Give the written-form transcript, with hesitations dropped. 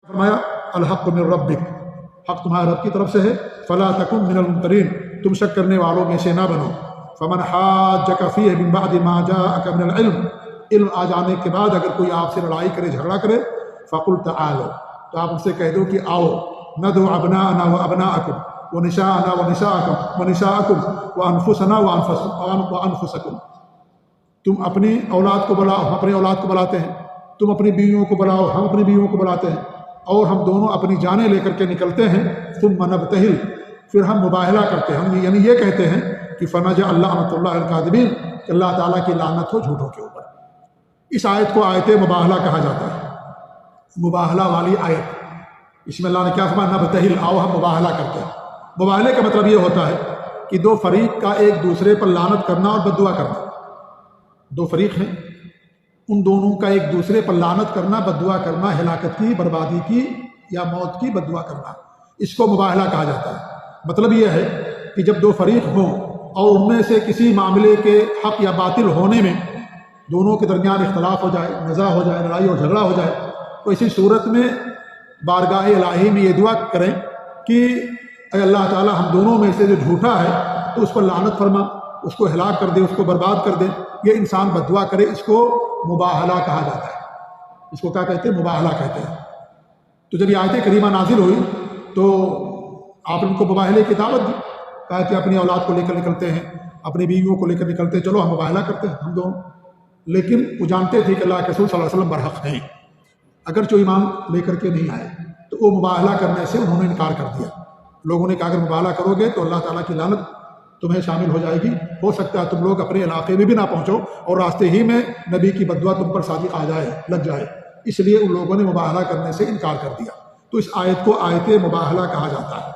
فرمایا الحق من ربک، حق تمہارے رب کی طرف سے ہے، فلا تکن من الممترین، تم شک کرنے والوں میں سے نہ بنو۔ فمن حاجک فیہ من بعد ما جاءک من العلم، علم آ جانے کے بعد اگر کوئی آپ سے لڑائی کرے، جھگڑا کرے، فقل تعالوا، تو آپ ان سے کہہ دو کہ آؤ، ندعو ابناءنا وابناءکم ونساءنا ونساءکم ونساءکم وانفسنا وانفسکم، تم اپنی اولاد کو بلاؤ، ہم اپنی اولاد کو بلاتے ہیں، تم اپنی بیویوں کو بلاؤ، ہم اپنی بیویوں کو بلاتے ہیں، اور ہم دونوں اپنی جانیں لے کر کے نکلتے ہیں، ثم نبتہل، پھر ہم مباہلہ کرتے ہیں، ہم یعنی یہ کہتے ہیں کہ فنجعل لعنۃ اللہ الکاذبین، کہ اللہ تعالیٰ کی لعنت ہو جھوٹوں کے اوپر۔ اس آیت کو آیت مباہلہ کہا جاتا ہے، مباہلہ والی آیت۔ اس میں اللہ نے کیا فرمایا؟ نبتہل، آؤ ہم مباہلہ کرتے ہیں۔ مباہلے کا مطلب یہ ہوتا ہے کہ دو فریق کا ایک دوسرے پر لعنت کرنا اور بد دعا کرنا، دو فریق ہیں، ان دونوں کا ایک دوسرے پر لعنت کرنا، بد دعا کرنا، ہلاکت کی، بربادی کی یا موت کی بد دعا کرنا، اس کو مباہلہ کہا جاتا ہے۔ مطلب یہ ہے کہ جب دو فریق ہوں اور ان میں سے کسی معاملے کے حق یا باطل ہونے میں دونوں کے درمیان اختلاف ہو جائے، نزاع ہو جائے، لڑائی اور جھگڑا ہو جائے، تو اسی صورت میں بارگاہ الہی میں یہ دعا کریں کہ اے اللہ تعالیٰ، ہم دونوں میں سے جو جھوٹا ہے تو اس پر لعنت فرما، اس کو ہلاک کر دے، اس کو برباد کر دے۔ یہ انسان بد دعا کرے، اس کو مباہلہ کہا جاتا ہے۔ اس کو کیا کہتے ہیں؟ مباہلہ کہتے ہیں۔ تو جب یہ آیت کریمہ نازل ہوئی تو آپ ان کو مباہلے کی دعوت دی، کہا کہ اپنی اولاد کو لے کر نکلتے ہیں، اپنی بیویوں کو لے کر نکلتے ہیں، چلو ہم مباہلہ کرتے ہیں ہم دونوں۔ لیکن وہ جانتے تھے کہ اللہ کے رسول صلی اللہ علیہ وسلم برحق ہیں، اگرچہ ایمان لے کر کے نہیں آئے، تو وہ مباہلہ کرنے سے انہوں نے انکار کر دیا۔ لوگوں نے کہا اگر مباہلہ کرو گے تو اللہ تعالیٰ کی لعنت تمہیں شامل ہو جائے گی، ہو سکتا ہے تم لوگ اپنے علاقے میں بھی نہ پہنچو اور راستے ہی میں نبی کی بد دعا تم پر صادق آ جائے، لگ جائے۔ اس لیے ان لوگوں نے مباہلہ کرنے سے انکار کر دیا۔ تو اس آیت کو آیت مباہلہ کہا جاتا ہے۔